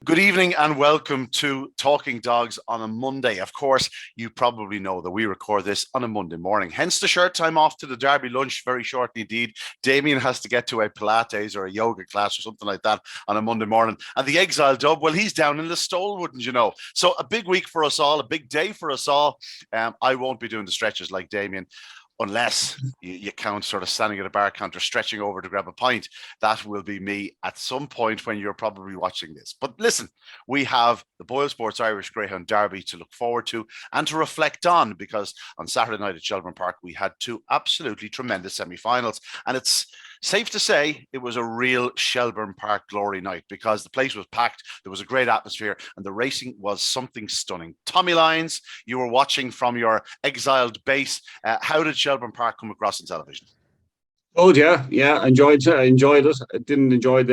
Good evening and welcome to Talking Dogs on a Monday. Of course, you probably know that we record this on a Monday morning. Hence the shirt time off to the Derby lunch very shortly indeed. Damien has to get to a Pilates or a yoga class or something like that on a Monday morning. And the Exile Dub, well, he's down in the stole, wouldn't you know? So a big week for us all, a big day for us all. I won't be doing the stretches like Damien, unless you count sort of standing at a bar counter, stretching over to grab a pint. That will be me at some point when you're probably watching this. But listen, we have the Boylesports Irish Greyhound Derby to look forward to and to reflect on, because on Saturday night at Shelbourne Park, we had two absolutely tremendous semi-finals. And it's safe to say it was a real Shelbourne Park glory night, because the place was packed, there was a great atmosphere, and the racing was something stunning. Tommy Lyons, you were watching from your exiled base. How did Shelbourne Park come across on television? Oh yeah, enjoyed it. I didn't enjoy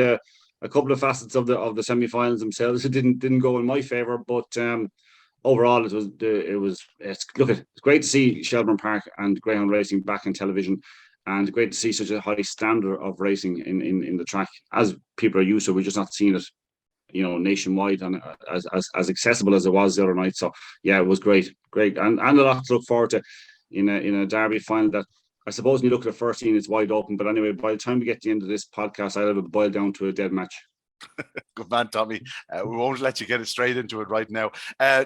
a couple of facets of the semi-finals themselves. It didn't go in my favour, but overall it's great to see Shelbourne Park and Greyhound racing back on television. And great to see such a high standard of racing in the track, as people are used to. We're just not seeing it, nationwide and as accessible as it was the other night. So yeah, it was great, and a lot to look forward to in a Derby final that I suppose when you look at the 13, it's wide open. But anyway, by the time we get to the end of this podcast, I'll have it boiled down to a dead match. Good man, Tommy. We won't let you get it straight into it right now.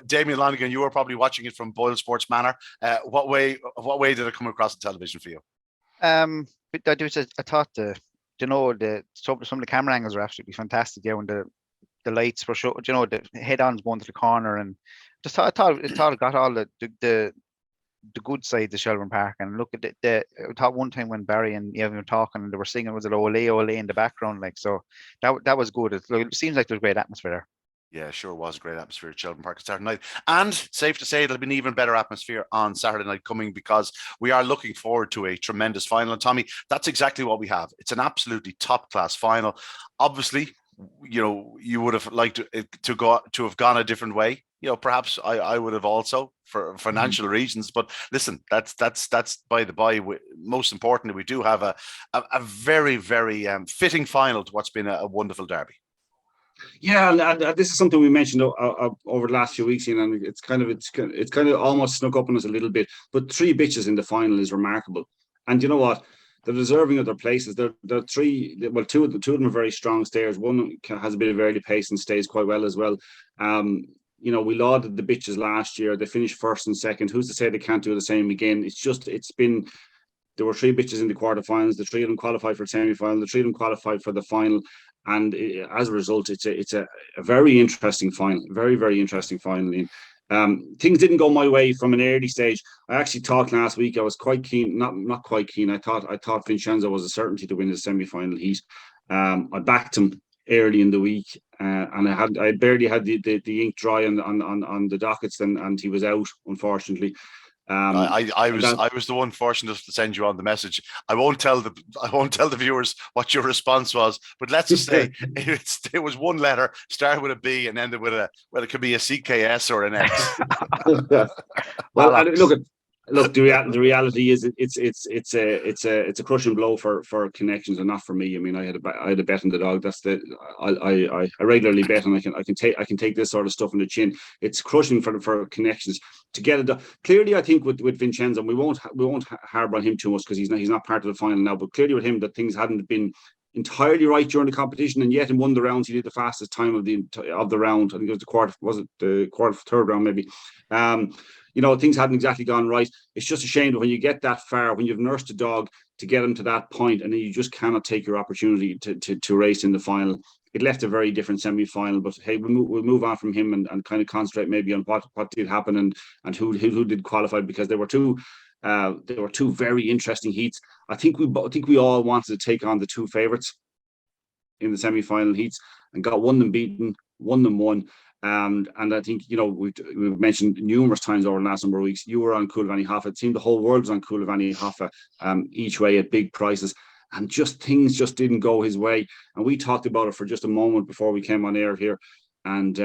Damien Lonergan, you were probably watching it from Boylesports Manor. What way did it come across the television for you? I thought some of the camera angles are absolutely fantastic. Yeah, when the lights were showing, the head-ons going to the corner, and just I thought it got all the good side of Shelbourne Park. And look at I thought one time when Barry and Evan were talking and they were singing, was it Ole Ole in the background, like, so that was good. It seems like there's great atmosphere there. Yeah, sure was a great atmosphere at Shelbourne Park Saturday night. And safe to say it'll be an even better atmosphere on Saturday night coming, because we are looking forward to a tremendous final. And Tommy, that's exactly what we have. It's an absolutely top-class final. Obviously, you would have liked to have gone a different way. Perhaps I would have also, for financial reasons. But listen, that's by the by. Most importantly, we do have a very, very fitting final to what's been a wonderful derby. Yeah, and this is something we mentioned over the last few weeks, and it's kind of almost snuck up on us a little bit. But three bitches in the final is remarkable, and you know what? They're deserving of their places. They're three. Well, two of them are very strong stayers. One has a bit of early pace and stays quite well as well. We lauded the bitches last year. They finished first and second. Who's to say they can't do the same again? There were three bitches in the quarterfinals. The three of them qualified for the semi-final. The three of them qualified for the final. And as a result, it's a very interesting final, very, very interesting final. Things didn't go my way from an early stage. I actually talked last week. I was quite keen, not quite keen. I thought Vincenzo was a certainty to win the semi-final heat. I backed him early in the week, and I barely had the ink dry on the dockets, and he was out, unfortunately. I was the one fortunate to send you on the message. I won't tell the viewers what your response was, but let's just say it was one letter, started with a B and ended with it could be a CKS or an X. Well, look. The reality is it's a crushing blow for connections and not for me. I mean, I had a bet on the dog. I regularly bet, and I can take this sort of stuff on the chin. It's crushing for connections to get it done. Clearly, I think with Vincenzo, we won't harbour on him too much because he's not part of the final now. But clearly with him, that things hadn't been entirely right during the competition, and yet in one of the rounds he did the fastest time of the round. I think it was the third round maybe. Things hadn't exactly gone right. It's just a shame that when you get that far, when you've nursed a dog to get him to that point, and then you just cannot take your opportunity to race in the final. It left a very different semi-final, but hey, we'll move on from him and kind of concentrate maybe on what did happen and who did qualify, because there were two very interesting heats. I think we all wanted to take on the two favourites in the semi-final heats and got one of them beaten, one of them won. And I think, we've mentioned numerous times over the last number of weeks, you were on Coolavani Hoffa. It seemed the whole world was on Coolavani Hoffa each way at big prices. And things just didn't go his way. And we talked about it for just a moment before we came on air here. And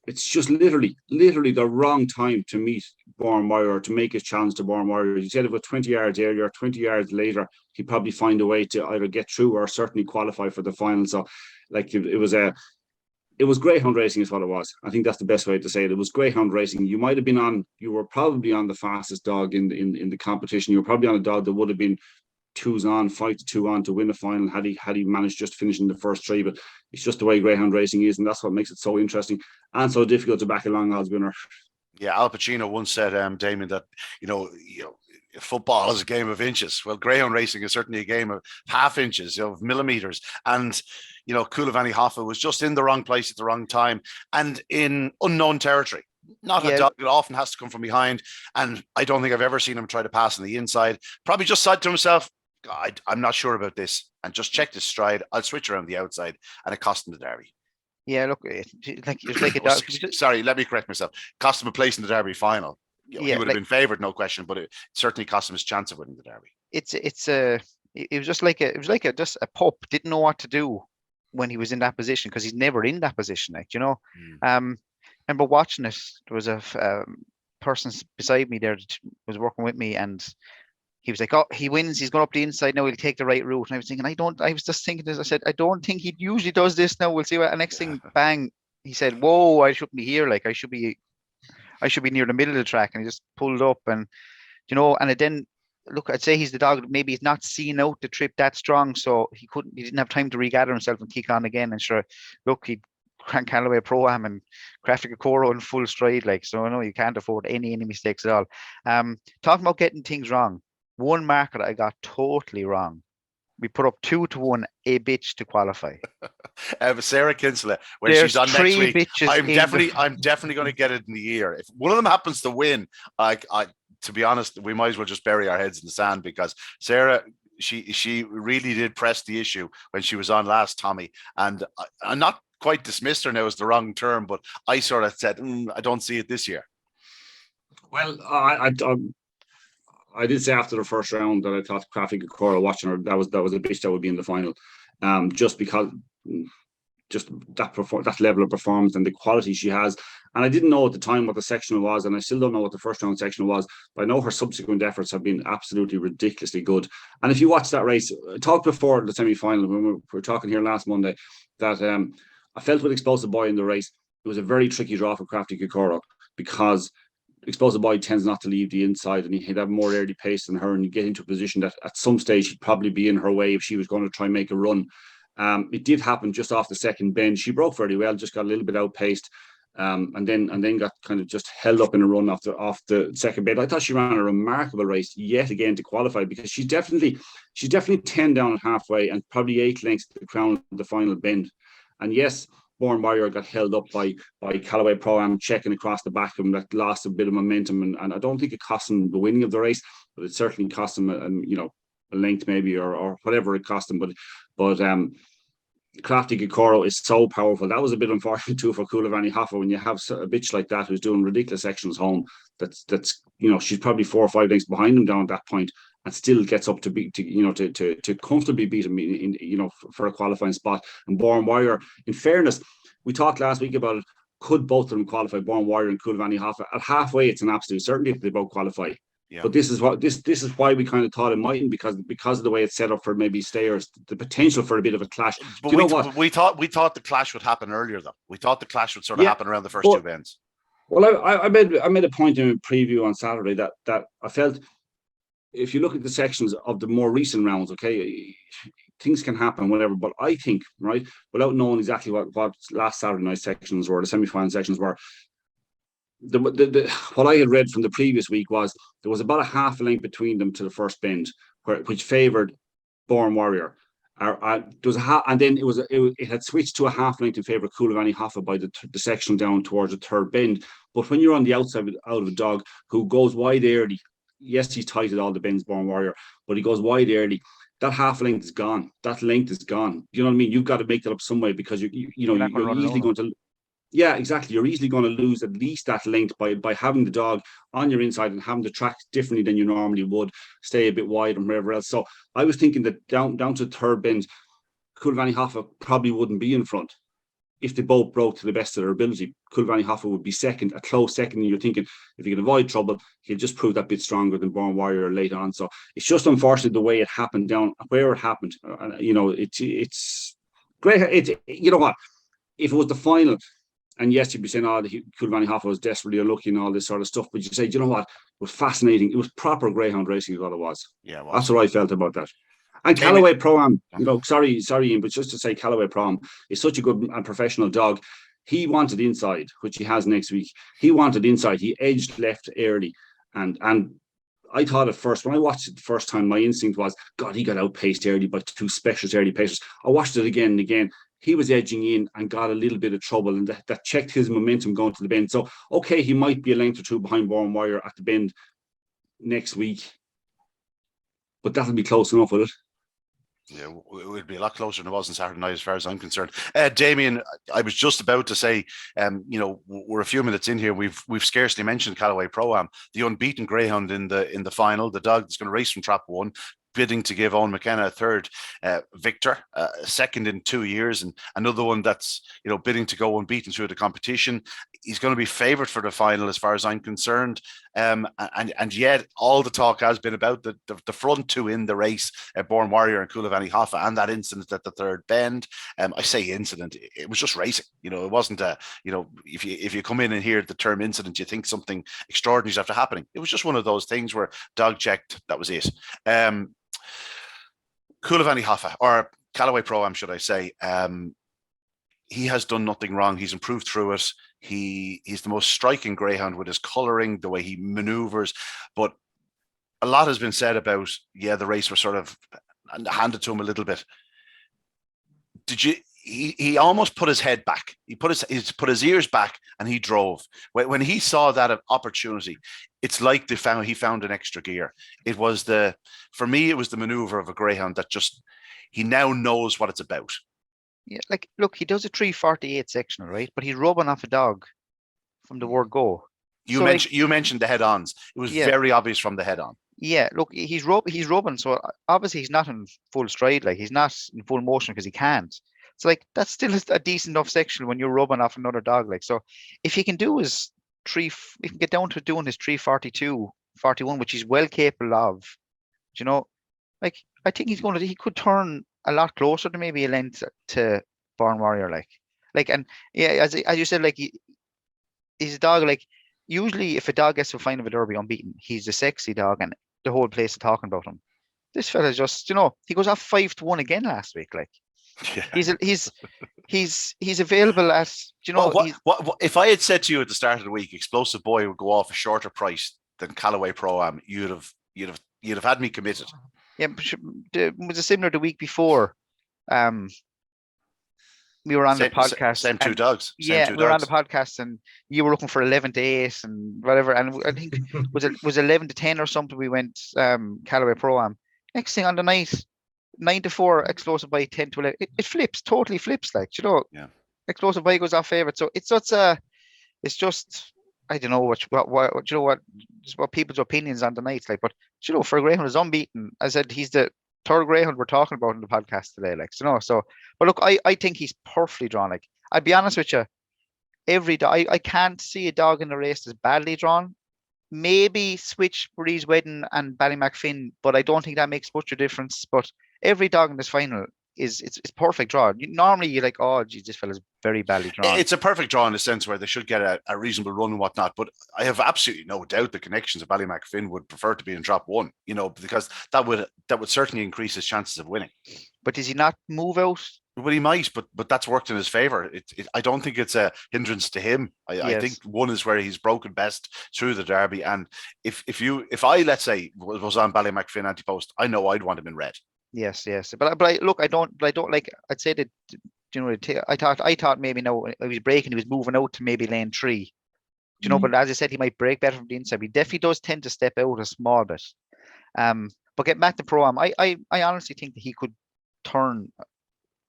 it's just literally the wrong time to meet Bourne-Wire, or to make his challenge to Bourne-Wire. He said it was 20 yards earlier, 20 yards later, he'd probably find a way to either get through or certainly qualify for the final. So, like, it was it was greyhound racing is what it was. I think that's the best way to say it. It was greyhound racing. You might have been on, you were probably on the fastest dog in the competition. You were probably on a dog that would have been 2s on, 5-2 on to win a final had he managed just finishing the first 3. But it's just the way greyhound racing is, and that's what makes it so interesting and so difficult to back a long odds winner. Yeah, Al Pacino once said, Damien, that football is a game of inches. Well, greyhound racing is certainly a game of half inches, of millimeters. And Coolavani Hoffa was just in the wrong place at the wrong time and in unknown territory. Not a dog that often has to come from behind. And I don't think I've ever seen him try to pass on the inside. Probably just said to himself, I'm not sure about this, and just checked his stride. I'll switch around the outside, and it cost him the Derby. Yeah, look, it's like a dog. Sorry, let me correct myself. Cost him a place in the Derby final. He would have been favoured, no question, but it certainly cost him his chance of winning the Derby. It was just like a pup didn't know what to do when he was in that position, because he's never in that position, remember watching it. There was a person beside me there that was working with me, and he was like, "Oh, he wins. He's going up the inside now. He'll take the right route." And I was thinking, I was just thinking this. I said, I don't think he usually does this. Now we'll see what. And next thing, bang! He said, "Whoa, I shouldn't be here. Like I should be near the middle of the track." And he just pulled up, and and it then look. I'd say he's the dog that maybe he's not seeing out the trip that strong, so he didn't have time to regather himself and kick on again. And sure, look, he cranked Callaway Pro-Am and Crafty Cocoro in full stride. Like, so I know you can't afford any mistakes at all. Talking about getting things wrong. One marker that I got totally wrong. We put up 2-1 a bitch to qualify. Sarah Kinsella, when she's on next week, I'm definitely going to get it in the ear. If one of them happens to win, to be honest, we might as well just bury our heads in the sand, because Sarah, she really did press the issue when she was on last, Tommy, and I'm not quite dismissed her now is the wrong term, but I sort of said, I don't see it this year. Well, I did say after the first round that I thought Crafty Cocoro, watching her, that was a bitch that would be in the final, just because that level of performance and the quality she has. And I didn't know at the time what the sectional was, and I still don't know what the first round sectional was, but I know her subsequent efforts have been absolutely ridiculously good. And if you watch that race, I talked before the semi-final when we were talking here last Monday that I felt with Explosive Boy in the race, it was a very tricky draw for Crafty Cocoro, because Explosive Boy tends not to leave the inside, and he'd have more early pace than her, and you get into a position that at some stage he'd probably be in her way if she was going to try and make a run. It did happen just off the second bend. She broke very well, just got a little bit outpaced, and then got kind of just held up in a run off the second bend. I thought she ran a remarkable race yet again to qualify, because she's definitely 10 down halfway and probably 8 lengths to the crown of the final bend. And yes, Born Warrior got held up by Callaway Pro-Am checking across the back of him, that lost a bit of momentum, and I don't think it cost him the winning of the race, but it certainly cost him a length maybe or whatever it cost him. But Crafty Cocoro is so powerful. That was a bit unfortunate too for Coolavani Hoffa, when you have a bitch like that who's doing ridiculous sections home. That's she's probably 4 or 5 lengths behind him down at that point, and still gets up to comfortably beat him in for a qualifying spot. And Born Warrior, in fairness, we talked last week about it. Could both of them qualify, Born Warrior and Coolavani Hoffa? At halfway, it's an absolute certainty if they both qualify. Yeah. But this is why we kind of thought it mightn't, because of the way it's set up for maybe stayers, the potential for a bit of a clash. But we thought the clash would happen earlier, though. We thought the clash would sort of happen around the first 2 bends. Well, I made a point in a preview on Saturday that I felt, if you look at the sections of the more recent rounds, okay, things can happen, whatever. But I think, right, without knowing exactly what last Saturday night sections were, the semi-final sections were, what I had read from the previous week was there was about a half a length between them to the first bend, which favoured Born Warrior. There was and then it had switched to a half length in favour of Coolavani Hoffa by the section down towards the third bend. But when you're on the outside out of a dog who goes wide early, yes, he's tight at all the bends, Born Warrior, but he goes wide early. That half length is gone. That length is gone. You know what I mean? You've got to make that up some way, because you're easily going to. Yeah, exactly. You're easily going to lose at least that length by having the dog on your inside and having the track differently than you normally would, stay a bit wide and wherever else. So I was thinking that down to the third bend, Coolavani Hoffa probably wouldn't be in front. If they both broke to the best of their ability, Coolavani Hoffa would be second, a close second, and you're thinking if he can avoid trouble, he'll just prove that bit stronger than Born Warrior later on. So it's just unfortunate the way it happened down where it happened. It's great. You know what? if it was the final, and yes, you'd be saying, oh, Kilvanny Hoffa was desperately unlucky and all this sort of stuff, but you say, you know what? It was fascinating. It was proper greyhound racing is what it was. Yeah, it was. That's what I felt about that. And Callaway Pro-Am, sorry, Ian, but just to say Callaway Pro-Am is such a good and professional dog. He wanted inside, which he has next week. He wanted inside. He edged left early. And I thought at first, when I watched it the first time, my instinct was, God, he got outpaced early by two specialist early pacers. I watched it again and again. He was edging in and got a little bit of trouble, and that checked his momentum going to the bend. So, okay, he might be a length or two behind Born Warrior at the bend next week, but that'll be close enough with it. Yeah, it would be a lot closer than it was on Saturday night, as far as I'm concerned. Damien, I was just about to say, we're a few minutes in here. We've scarcely mentioned Callaway Pro-Am, the unbeaten greyhound in the final, the dog that's going to race from Trap 1, bidding to give Owen McKenna a third victor, second in 2 years, and another one that's bidding to go unbeaten through the competition. He's going to be favoured for the final, as far as I'm concerned. And yet all the talk has been about the front two in the race, Born Warrior and Kilvanny Hoffa, and that incident at the third bend. I say incident, it was just racing. It wasn't if you come in and hear the term incident, you think something extraordinary is after happening. It was just one of those things where dog checked, that was it. Kilvanny Hoffa, or Callaway Pro-Am, should I say, he has done nothing wrong. He's improved through it. He's the most striking greyhound with his colouring, the way he manoeuvres. But a lot has been said about, the race was sort of handed to him a little bit. He almost put his head back. He put his ears back and he drove. When he saw that opportunity, it's like he found an extra gear. For me, it was the maneuver of a greyhound that he now knows what it's about. Yeah, like, look, he does a 348 sectional, right? But he's rubbing off a dog from the word go. You mentioned the head-ons. It was very obvious from the head-on. Yeah, look, he's rubbing. So obviously he's not in full stride. Like, he's not in full motion because he can't. So, like, that's still a decent enough section when you're rubbing off another dog. Like, so if he can do his he can get down to doing his 342, 41, which he's well capable of, like, I think he could turn a lot closer to maybe a length to Born Warrior. And yeah, as you said, like, he's a dog, like, usually if a dog gets to a final of a derby unbeaten, he's a sexy dog and the whole place is talking about him. This fella just, he goes off 5-1 again last week. Like, yeah. He's available at, what if I had said to you at the start of the week, Explosive Boy would go off a shorter price than Callaway Pro-Am, you'd have had me committed. Yeah, was it similar the week before? We were on the podcast. Same two dogs. We were on the podcast, and you were looking for 11-8 and whatever. And I think was 11-10 or something. We went Callaway Pro-Am. Next thing on the night, 9-4, Explosive Boy 10-11. It flips, totally flips. Like, Yeah. Explosive Boy goes off favourite. So it's just I don't know what people's opinions on the nights like. But for a greyhound is unbeaten. I said he's the third greyhound we're talking about in the podcast today. Like, but look, I think he's perfectly drawn. Like, I'd be honest with you, every dog, I can't see a dog in the race that's badly drawn. Maybe Switch, Breeze Wedding and Ballymacfin, but I don't think that makes much of a difference. But every dog in this final it's perfect draw. Normally you're like, oh geez, this fella's very badly drawn. It's a perfect draw in the sense where they should get a reasonable run and whatnot. But I have absolutely no doubt the connections of Ballymacfin would prefer to be in drop 1, because that would certainly increase his chances of winning. But does he not move out? Well, he might, but that's worked in his favour. I don't think it's a hindrance to him. I think 1 is where he's broken best through the Derby. And if I let's say was on Ballymacfin anti-post, I know I'd want him in red. Yes. But I don't like. I'd say that I thought maybe he was breaking. He was moving out to maybe lane 3. But as I said, he might break better from the inside. He definitely does tend to step out a small bit. But getting back to Pro-Am, I honestly think that he could turn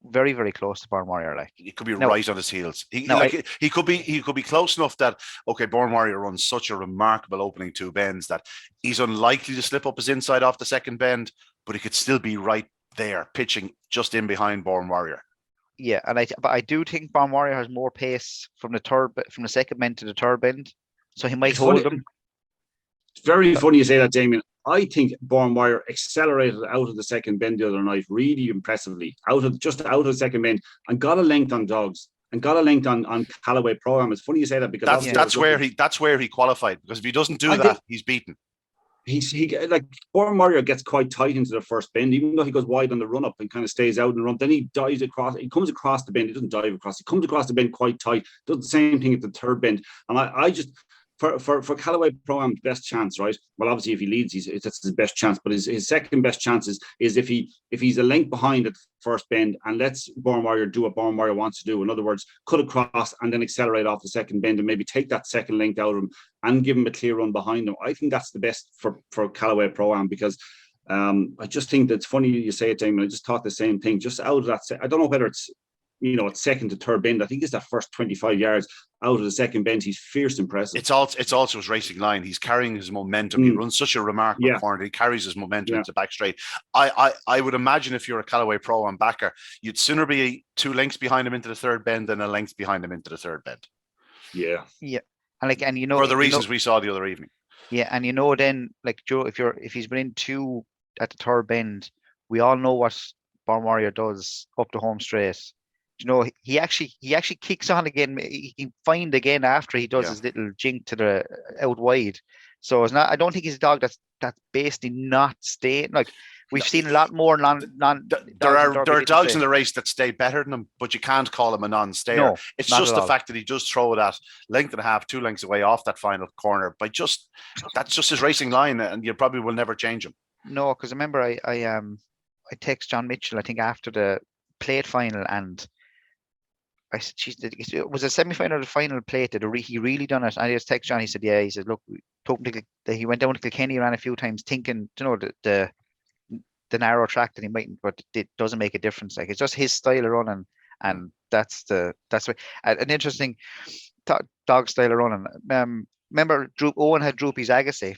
very, very close to Born Warrior. Like, he could be right on his heels. He could be close enough that Born Warrior runs such a remarkable opening 2 bends that he's unlikely to slip up his inside off the second bend, but he could still be right there pitching just in behind Born Warrior. Yeah, but I do think Born Warrior has more pace from the second bend to the third bend, so he might hold him. It's very funny you say that, Damien. I think Born Warrior accelerated out of the second bend the other night really impressively, out of the second bend, and got a length on dogs. and got a length on Callaway Pro-Am. It's funny you say that because that's where he qualified, because if he doesn't do that, he's beaten. He like Bourne Warrior gets quite tight into the first bend, even though he goes wide on the run up and kind of stays out in the run. Then he dives across. He comes across the bend. He doesn't dive across. He comes across the bend quite tight. Does the same thing at the third bend. And I just for Callaway Pro-Am's best chance, right? Well, obviously if he leads, that's his best chance. But his second best chance is if he's a length behind at the first bend and lets Bourne Warrior do what Bourne Warrior wants to do. In other words, cut across and then accelerate off the second bend and maybe take that second length out of him and give him a clear run behind him. I think that's the best for Callaway Pro-Am, because I just think that's funny you say it, Damien. I just thought the same thing. Just out of that, I don't know whether it's at second to third bend. I think it's that first 25 yards out of the second bend. He's fierce impressive. It's also his racing line. He's carrying his momentum. He runs such a remarkable corner. He carries his momentum into back straight. I would imagine if you're a Callaway Pro-Am backer, you'd sooner be 2 lengths behind him into the third bend than a length behind him into the third bend. Yeah. And for the reasons we saw the other evening. Yeah, and then like Joe, if he's been in 2 at the third bend, we all know what Bourne Warrior does up the home straight. He actually kicks on again. He can find again after he does his little jink to the out wide. So it's not. I don't think he's a dog that's basically not staying. Like we've seen a lot more There are dogs in the race that stay better than him, but you can't call him a non-stayer. No, it's just the fact that he does throw that length and a half, 2 lengths away off that final corner. That's just his racing line, and you probably will never change him. No, because I remember I text John Mitchell, I think after the plate final, and I said, geez, it was a semi-final or the final plate. He really done it? And I just text John. He said, yeah. He said, look, he went down to Kilkenny, ran a few times, thinking, the narrow track that he mightn't, but it doesn't make a difference. Like it's just his style of running, and that's what an interesting dog style of running. Remember, Owen had Droopy's Agassi.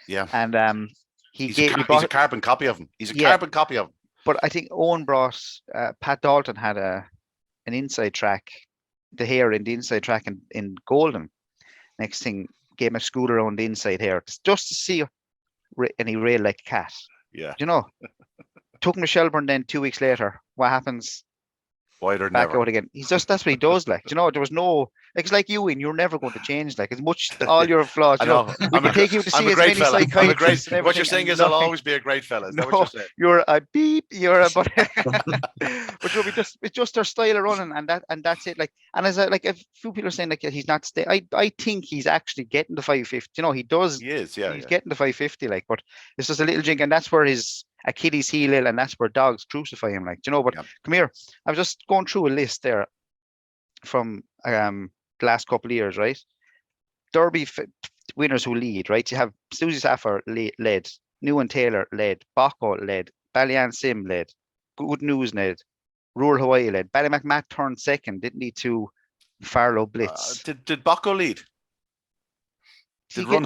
Yeah, and he's a carbon copy of him. He's a carbon copy of him. But I think Owen brought Pat Dalton had an inside track, the hair in the inside track in Golden. Next thing, gave him a scooter around the inside here just to see, and he railed like a cat. Yeah. Took him to Shelbourne then 2 weeks later. What happens? Wider than back never. Out again. That's what he does. Like, there was no, it's like you, and you're never going to change. Like, as much all your flaws. I know. We can take you to see as many psychiatrists. What you're saying is I'll always be a great fella. Is that what you're saying? You're a beep. You're a but. But it's just their style of running, and that's it. Like, and as a few people are saying like he's not I think he's actually getting the 550. He does. He is. Yeah. He's getting the 550. Like, but it's just a little jink, and that's where his Achilles heel is, and that's where dogs crucify him. Like, but come here. I was just going through a list there from the last couple of years, right? Derby winners who lead, right? You have Susie Saffir led, Newen Taylor led, Bocco led, Ballian Sim led, Good News led, Rural Hawaii led, Ballymacmath turned second, didn't need to Farlow Blitz. Did Bocco lead? Did Run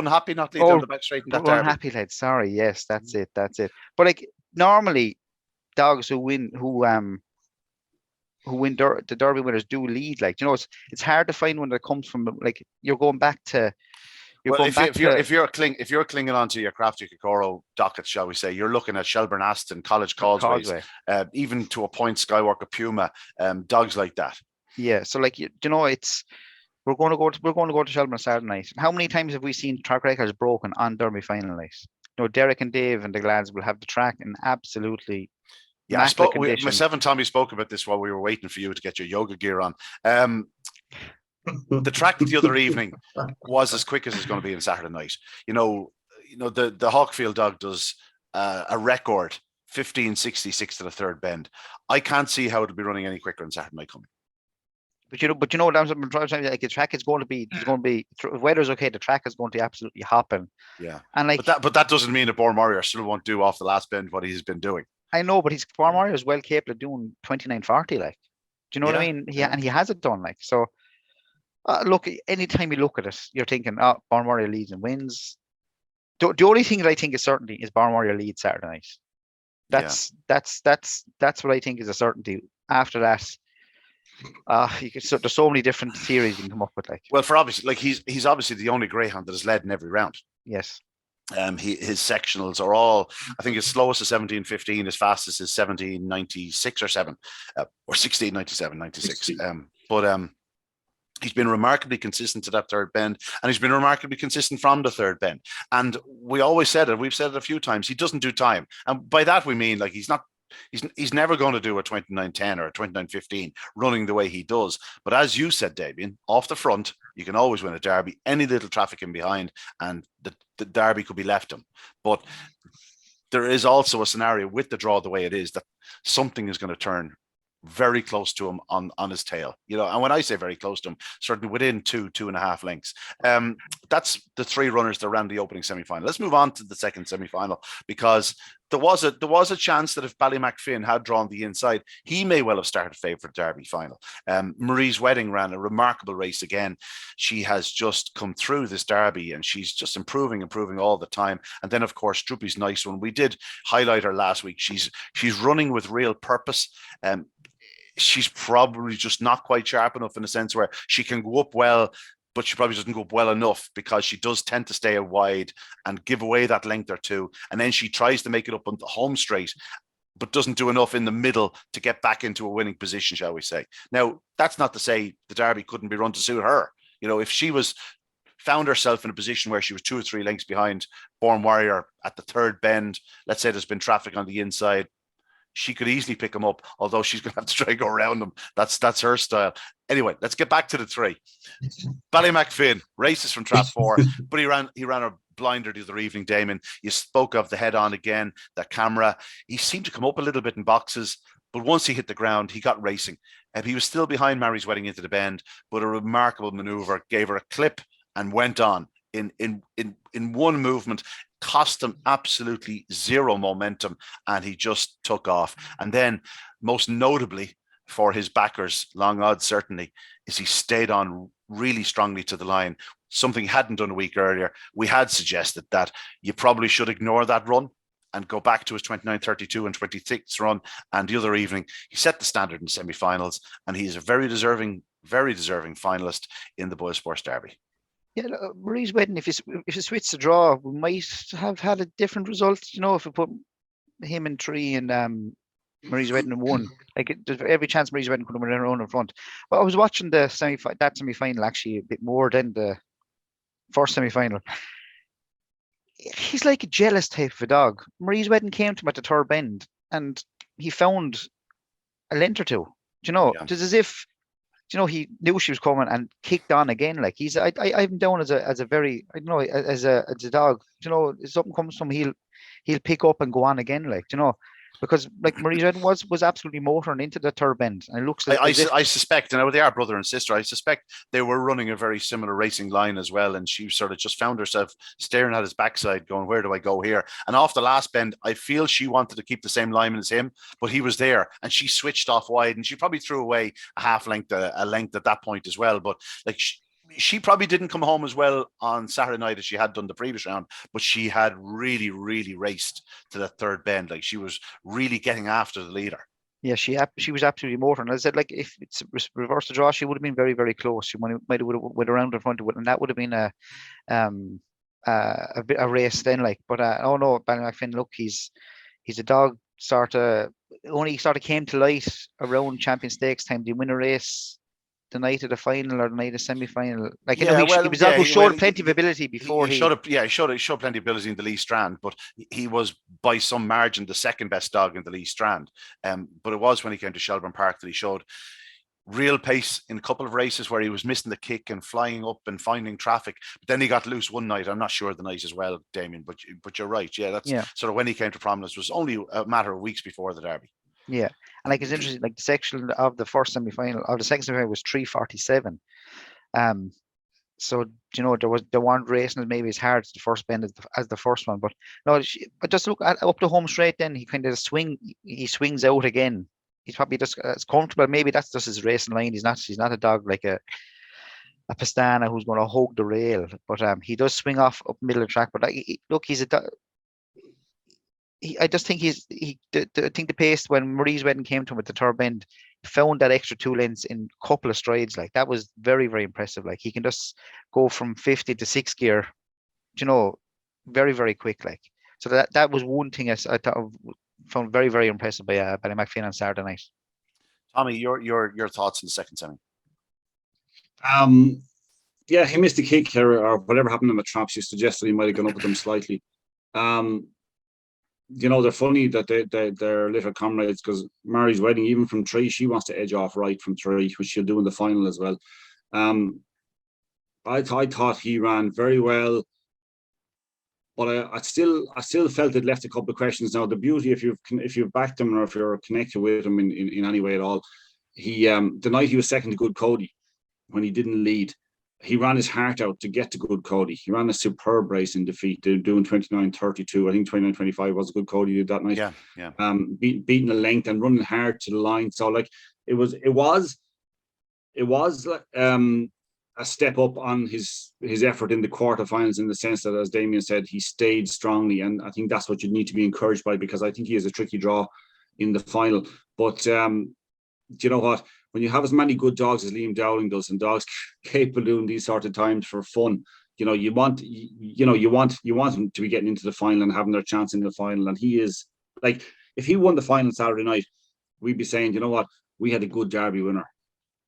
Happy not lead down the back straight in that Run Happy led, sorry, yes, that's it. But like normally dogs who win the Derby winners do lead. Like, it's hard to find one that comes from, like, you're going back to. If you're clinging onto your Crafty Kokoro docket, shall we say, you're looking at Shelbourne Aston, College Causeway, even to a point Skywalker Puma, dogs like that. Yeah, so like it's we're going to go to Shelbourne Saturday night. How many times have we seen track records broken on Derby final night? Derek and Dave and the lads will have the track in absolutely. Yeah, myself and Tommy spoke about this while we were waiting for you to get your yoga gear on. The track the other evening was as quick as it's going to be on Saturday night. The Hawkfield dog does a record 15.66 to the third bend. I can't see how it'll be running any quicker on Saturday night coming. But the track is going to be. If weather's okay, the track is going to be absolutely hopping. Yeah, and but that doesn't mean that Bourne Warrior still won't do off the last bend what he's been doing. I know, but Bourne Warrior is well capable of doing 29.40. Like, do you know what I mean? And he has it done. Like, so. Look, anytime you look at it, you're thinking, Bourne Warrior leads and wins. The only thing that I think is certainty is Bourne Warrior leads Saturday night. That's what I think is a certainty. After that, there's so many different theories you can come up with. Like, well, for obviously, like he's obviously the only greyhound that has led in every round. Yes. His sectionals are all, I think his slowest is 17:15, his fastest is 17:96 or 7, or 16:97, 96. He's been remarkably consistent to that third bend, and he's been remarkably consistent from the third bend. And we always said it, we've said it a few times, he doesn't do time. And by that we mean, like, he's never going to do a 29:10 or a 29:15 running the way he does. But as you said, Damien, off the front, you can always win a derby. Any little traffic in behind, and the derby could be left him. But there is also a scenario with the draw the way it is that something is going to turn very close to him on his tail, and when I say very close to him, certainly within 2.5 lengths. That's the 3 runners that ran the opening semi-final. Let's move on to the second semi-final, because there was a chance that if Ballymacfin had drawn the inside, he may well have started favourite Derby final. Marie's Wedding ran a remarkable race again. She has just come through this Derby, and she's just improving all the time. And then, of course, Droopy's Nice One. We did highlight her last week. She's running with real purpose. She's probably just not quite sharp enough, in a sense where she can go up well, but she probably doesn't go up well enough, because she does tend to stay wide and give away that length or two. And then she tries to make it up on the home straight, but doesn't do enough in the middle to get back into a winning position, shall we say. Now, that's not to say the Derby couldn't be run to suit her. If she found herself in a position where she was 2 or 3 lengths behind Born Warrior at the third bend, let's say there's been traffic on the inside, she could easily pick him up, although she's going to have to try to go around them. That's her style. Anyway, let's get back to the 3. Ballymacfin races from trap 4, but he ran a blinder the other evening, Damon. You spoke of the head-on again, that camera. He seemed to come up a little bit in boxes, but once he hit the ground, he got racing. And he was still behind Marie's Wedding into the bend, but a remarkable maneuver, gave her a clip and went on in one movement. Cost him absolutely zero momentum, and he just took off. And then, most notably for his backers, long odds certainly, is he stayed on really strongly to the line, something he hadn't done a week earlier. We had suggested that you probably should ignore that run and go back to his 29:32 and 26 run. And the other evening, he set the standard in semi-finals, and he is a very deserving finalist in the Boylesports Derby. Yeah, Marie's Wedding, if you switch the draw, we might have had a different result. If we put him in 3 and Marie's Wedding in 1, there's every chance Marie's Wedding could have been around in front. But I was watching that semi-final actually a bit more than the first semi-final. He's like a jealous type of a dog. Marie's Wedding came to him at the third bend, and he found a length or two. Yeah. Just as if he knew she was coming and kicked on again. Like I have him down as a very, as a dog. If something comes from him, he'll pick up and go on again. Because like Marie's Wedding was absolutely motoring into the third bend, and it looks like I suspect, and they are brother and sister. I suspect they were running a very similar racing line as well, and she sort of just found herself staring at his backside, going, "Where do I go here?" And off the last bend, I feel she wanted to keep the same lineman as him, but he was there, and she switched off wide, and she probably threw away a length at that point as well. But like, she probably didn't come home as well on Saturday night as she had done the previous round, but she had really, really raced to that third bend. Like, she was really getting after the leader. Yeah, she was absolutely motoring. I said, like, if it's reverse the draw, she would have been very, very close. She might have went around in front of it, and that would have been a race then. Like, but oh no, Ballymacfin, look, he's a dog. Only came to light around Champion Stakes time. Did he win a race the night of the final or the night of the semi-final? Like, he showed plenty of ability before he showed plenty of ability in the Lee Strand, but he was by some margin the second best dog in the Lee Strand. But it was when he came to Shelbourne Park that he showed real pace in a couple of races where he was missing the kick and flying up and finding traffic. But then he got loose one night. I'm not sure the night as well, Damien, but you're right. Yeah, that's sort of when he came to prominence. It was only a matter of weeks before the Derby. Yeah, and like, it's interesting, like the section of the first semi-final, or the second semi-final, was 3:47. So they weren't racing as maybe as hard as the first bend as the first one, but no, just look at up the home straight. Then he kind of swings out again. He's probably just as comfortable. Maybe that's just his racing line. He's not a dog like a Pastana who's going to hug the rail, but he does swing off up middle of the track. But look, he's a dog. I just think I think the pace when Marie's Wedding came to him at the third bend, found that extra 2 lengths in a couple of strides. Like, that was very, very impressive. Like, he can just go from 50 to 6th gear, very, very quick. Like, so that was one thing I thought found very, very impressive by McPhee on Saturday night. Tommy, your thoughts in the second semi? Yeah, he missed the kick or whatever happened on the traps. You suggested he might have gone up with them slightly. They're funny that they're little comrades, because Mary's wedding, even from 3, she wants to edge off right from 3, which she'll do in the final as well. I thought he ran very well, but I still felt it left a couple of questions. Now, the beauty, if you've backed him or if you're connected with him in any way at all, he the night he was second to Good Cody, when he didn't lead, he ran his heart out to get to Good Cody. He ran a superb race in defeat, doing 29.32. I think 29.25 was Good Cody did that night. Yeah. Beating the length and running hard to the line. So like it was a step up on his effort in the quarterfinals, in the sense that, as Damien said, he stayed strongly, and I think that's what you need to be encouraged by, because I think he is a tricky draw in the final. But do you know what? When you have as many good dogs as Liam Dowling does, and dogs capable of doing these sort of times for fun, you want them to be getting into the final and having their chance in the final. And he is, like, if he won the final Saturday night, we'd be saying, you know what, we had a good Derby winner.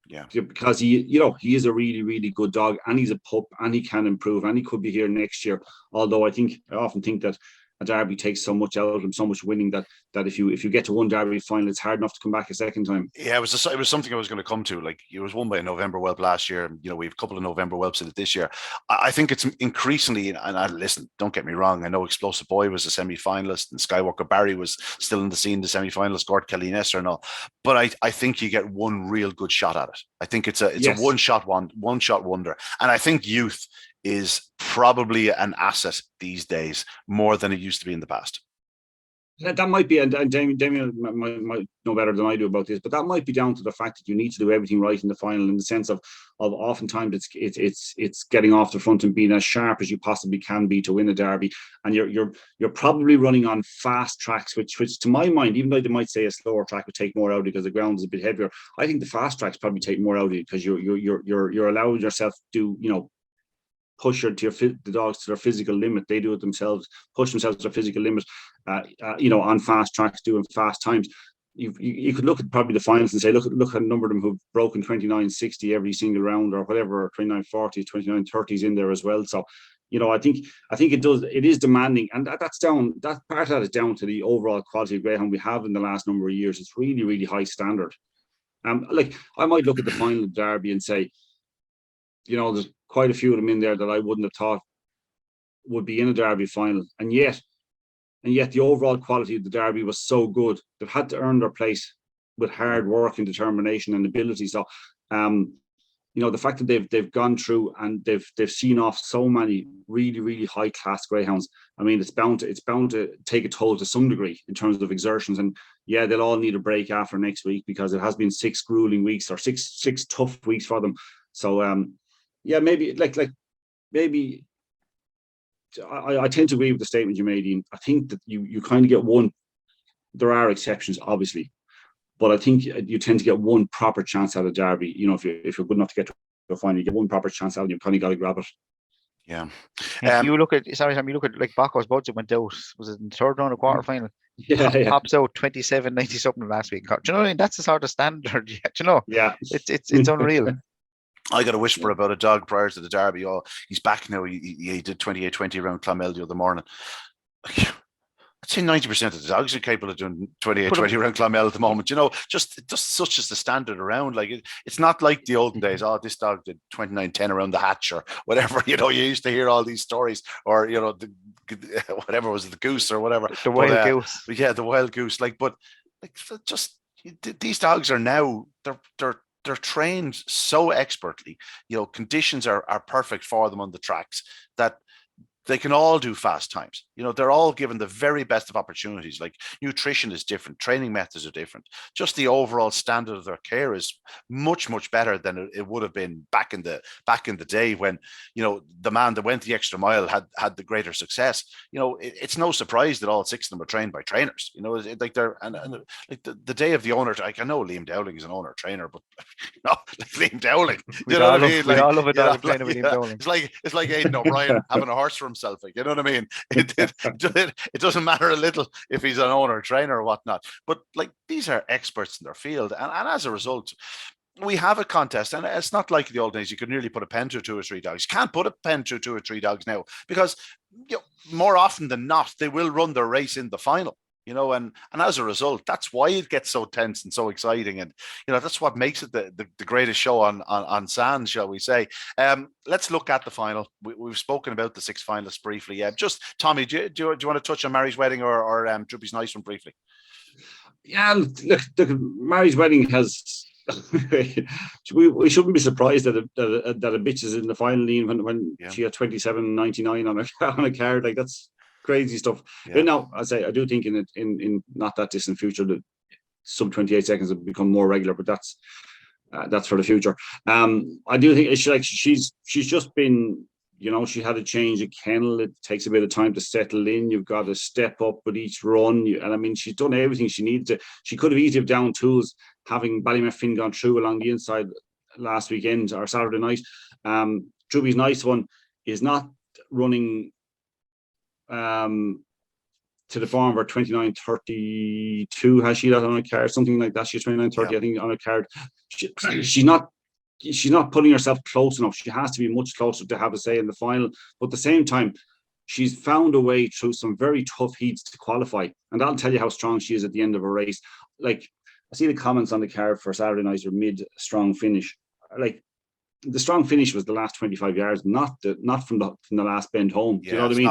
Yeah, because he is a really, really good dog, and he's a pup, and he can improve, and he could be here next year. Although I often think that a Derby takes so much out of him, so much winning, that if you get to one Derby final, it's hard enough to come back a second time. Yeah, it was something I was going to come to. Like, it was won by a November whelp last year, and we have a couple of November whelps in it this year. I think it's increasingly, and listen, don't get me wrong, I know Explosive Boy was a semi-finalist, and Skywalker Barry was still in the scene, the semi-finalist, Gord Kelly Nesser and all. But I think you get one real good shot at it. I think it's a one shot wonder, and I think youth is probably an asset these days more than it used to be in the past. That might be, and Damien might know better than I do about this, but that might be down to the fact that you need to do everything right in the final, in the sense of oftentimes it's getting off the front and being as sharp as you possibly can be to win a Derby, and you're probably running on fast tracks, which to my mind, even though they might say a slower track would take more out of it because the ground is a bit heavier, I think the fast tracks probably take more out of it, because you're allowing yourself to push the dogs to their physical limit. They do it themselves, push themselves to their physical limit, on fast tracks, doing fast times. You could look at probably the finals and say, look at a number of them who've broken 29.60 every single round, or whatever, or 29.40s, 29.30s in there as well. So, I think it is demanding, and that part of that is down to the overall quality of greyhound we have in the last number of years. It's really, really high standard. Like, I might look at the final of Derby and say, there's quite a few of them in there that I wouldn't have thought would be in a Derby final, and yet the overall quality of the Derby was so good. They've had to earn their place with hard work and determination and ability. So, the fact that they've gone through and they've seen off so many really, really high class greyhounds. I mean, it's bound to take a toll to some degree in terms of exertions. And yeah, they'll all need a break after next week, because it has been 6 grueling weeks, or six tough weeks for them. So, yeah, maybe maybe I tend to agree with the statement you made, Ian. I think that you kind of get one. There are exceptions, obviously, but I think you tend to get one proper chance out of Derby. If you're good enough to get to a final, you get one proper chance out, and you kind of got to grab it. Yeah. You look at like Baco's budget went out. Was it in the third round of quarter final? Yeah. Pops out 27.90 something last week. Do you know what I mean? That's the sort of standard. Yeah. It's unreal. I got a whisper about a dog prior to the Derby. Oh, he's back now. He did 28.20 around Clonmel the other morning. I'd say 90% of the dogs are capable of doing 28.20 around Clonmel at the moment. Just such as the standard around. Like, it's not like the olden days. Oh, this dog did 29.10 around the Hatch or whatever. You used to hear all these stories, or whatever was it, the goose or whatever. The wild goose. Yeah, the wild goose. These dogs are now they're trained so expertly. Conditions are perfect for them on the tracks, that they can all do fast times. You know, they're all given the very best of opportunities. Like nutrition is different, training methods are different. Just the overall standard of their care is much, much better than it would have been back in the day when, you know, the man that went the extra mile had the greater success. You know, it's no surprise that all 6 of them are trained by trainers. You know, like they're and like the day of the owner. Like I know Liam Dowling is an owner trainer, but you know, like Liam Dowling, you know what I mean? We all love a dog like, trainer with Liam Dowling. It's like Aidan O'Brien having a horse for himself. Like, you know what I mean? It doesn't matter a little if he's an owner or trainer or whatnot. But like these are experts in their field, and as a result, we have a contest, and it's not like the old days. You could nearly put a pen to 2 or 3 dogs. You can't put a pen to 2 or 3 dogs now because, you know, more often than not, they will run their race in the final. You know, and as a result, that's why it gets so tense and so exciting, and you know that's what makes it the greatest show on sand, shall we say? Let's look at the final. We've spoken about the 6 finalists briefly. Yeah, just Tommy, do you want to touch on Mary's Wedding or Droopy's Nice One briefly? Yeah, look, Mary's Wedding has. we shouldn't be surprised that a bitch is in the final, when she had 27.99 on a card. Like, that's crazy stuff. Yeah. But now, I do think in not that distant future that sub 28 seconds will become more regular, but that's for the future. I do think she's just been, you know, she had a change of kennel. It takes a bit of time to settle in. You've got to step up with each run. And I mean, she's done everything she needed to. She could have easily down tools, having Ballymet Finn gone through along the inside last weekend or Saturday night. Droopy's Nice One is not running to the form of her 29.32. Has she that on a card? Something like that. She's 29.30, I think, on a card. She's not putting herself close enough. She has to be much closer to have a say in the final. But at the same time, she's found a way through some very tough heats to qualify. And that'll tell you how strong she is at the end of a race. Like, I see the comments on the card for Saturday night, or mid-strong finish. Like, the strong finish was the last 25 yards, not from the last bend home. Yeah, do you know what I mean?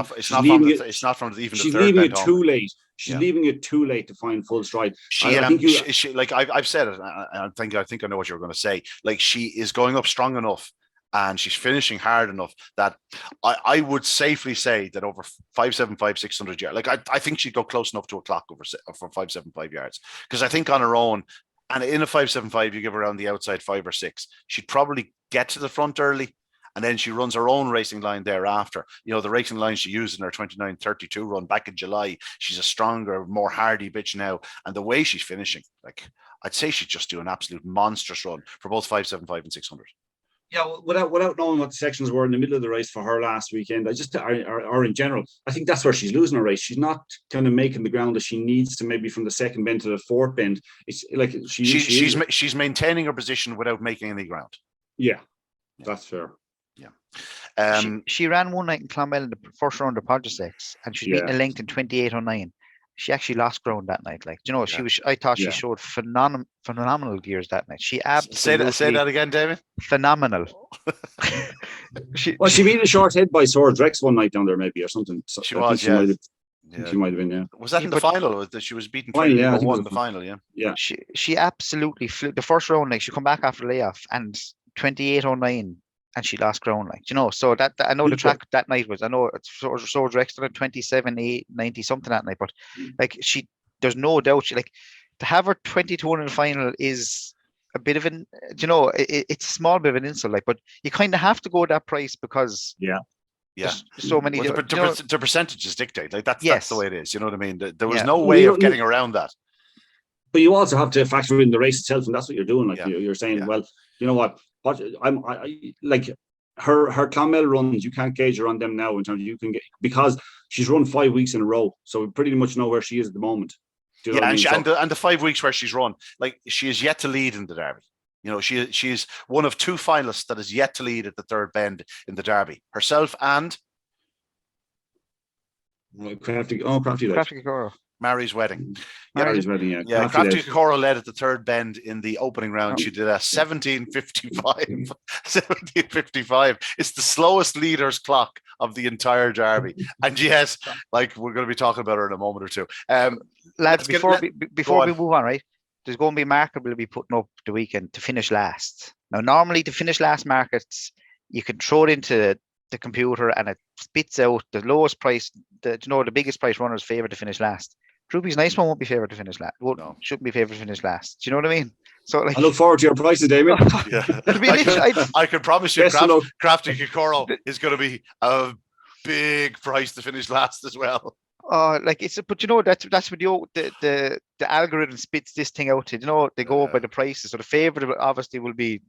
It's not from even the third bend home. She's leaving it too late. She's leaving it too late to find full stride. Like I've said it, and I think I know what you're going to say. Like, she is going up strong enough, and she's finishing hard enough that I would safely say that over 575, 600 yards. Like, I think she'd go close enough to a clock for 575 yards, because I think on her own, and in a 575, you give her around the outside 5 or 6, she'd probably get to the front early, and then she runs her own racing line thereafter. You know, the racing line she used in her 29.32 run back in July. She's a stronger, more hardy bitch now, and the way she's finishing, like, I'd say she'd just do an absolute monstrous run for both 575 and 600. Yeah, without knowing what the sections were in the middle of the race for her last weekend, or in general, I think that's where she's losing her race. She's not kind of making the ground that she needs to, maybe from the second bend to the fourth bend. It's like she's maintaining her position without making any ground. Yeah, that's fair. Yeah. She ran one night in Clonmel in the first round of Podger Stakes, and she's beaten a length in 28.09. She actually lost ground that night. Like, you know, I thought she showed phenomenal gears that night. She absolutely say that again, David. Phenomenal. she beat a short head by Swords Rex one night down there, maybe, or something. So she was, she might have been, yeah. Was that in the final? Or that she was beaten 20-1 in the final? Yeah. She absolutely flew the first round. Like, she come back after layoff and 28.09. And she lost ground, like, you know. So that I know the track that night was, I know it's Swords Rex at 27.890 something that night, but like, there's no doubt she, like, to have her 22 in the final is a bit of an, you know, it's a small bit of an insult, like, but you kind of have to go that price because so many. Well, the percentages dictate, like, that's the way it is. You know what I mean? There was no way of getting around that. But you also have to factor in the race itself, and that's what you're doing. Like, you're saying, well, you know what I like her Clonmel runs. You can't gauge her on them now in terms of, you can get, because she's run 5 weeks in a row, so we pretty much know where she is at the moment. Do you know what I mean? And the 5 weeks where she's run, like, she is yet to lead in the Derby. You know, she's one of 2 finalists that is yet to lead at the third bend in the Derby. Herself and Crafty Coro. Mary's Wedding. Mary's Wedding, yeah. Yeah, Crafty Coro led at the third bend in the opening round. She did a 17.55. 17.55. It's the slowest leader's clock of the entire Derby. And yes, like, we're going to be talking about her in a moment or two. Lads, before we move on, right? There's going to be a market we'll be putting up the weekend to finish last. Now, normally to finish last markets, you can throw it into the computer and it spits out the lowest price, the biggest price runner's favourite to finish last. Droopy's Nice One won't be favoured to finish last. No. Shouldn't be favoured to finish last. Do you know what I mean? So like, I look forward to your prices, Damien. Yeah. it'll be I can promise you, Best of luck. Crafty Kokoro is going to be a big price to finish last as well. like it's, but you know, that's what the algorithm spits this thing out to. You know, they go by the prices. So the favourite obviously will be